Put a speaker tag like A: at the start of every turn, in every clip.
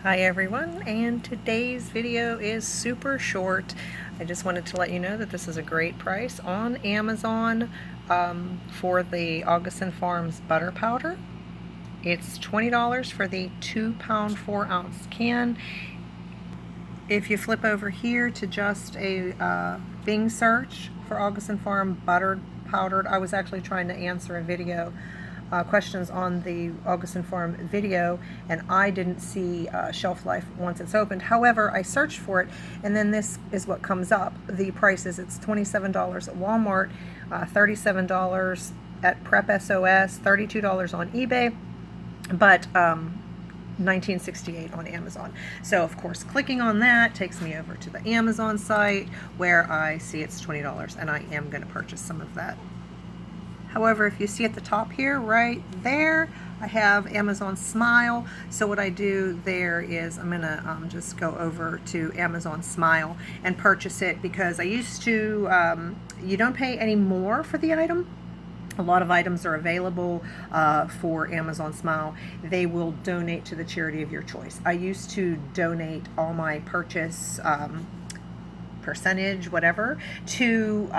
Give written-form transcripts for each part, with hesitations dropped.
A: Hi everyone, and today's video is super short. I just wanted to let you know that this is a great price on Amazon for the Augason Farms butter powder. It's $20 for the 2-pound 4-ounce can. If you flip over here to just a Bing search for Augason Farm buttered powdered, I was actually trying to answer a video questions on the Augason Farm video, and I didn't see shelf life once it's opened. However, I searched for it, and then this is what comes up. The prices: it's $27 at Walmart, $37 at Prep SOS, $32 on eBay, but $19.68 on Amazon. So of course, clicking on that takes me over to the Amazon site where I see it's $20, and I am going to purchase some of that. However, if you see at the top here, right there, I have Amazon Smile. So what I do there is I'm gonna just go over to Amazon Smile and purchase it, because I used to, you don't pay any more for the item. A lot of items are available for Amazon Smile. They will donate to the charity of your choice. I used to donate all my purchase percentage, whatever, to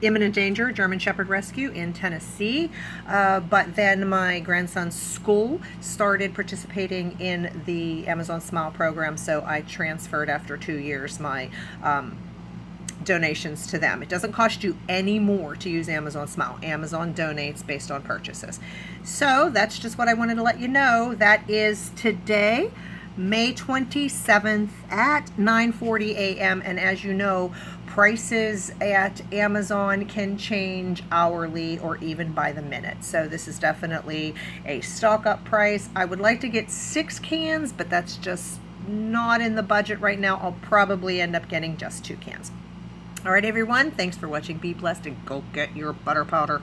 A: Imminent Danger German Shepherd Rescue in Tennessee, but then my grandson's school started participating in the Amazon Smile program, so I transferred after 2 years my donations to them. It doesn't cost you any more to use Amazon Smile. Amazon donates based on purchases. So that's just what I wanted to let you know. That is today, May 27th at 9:40 a.m. And as you know, prices at Amazon can change hourly or even by the minute. So this is definitely a stock up price. I would like to get 6 cans, but that's just not in the budget right now. I'll probably end up getting just 2 cans. All right, everyone, thanks for watching. Be blessed and go get your butter powder.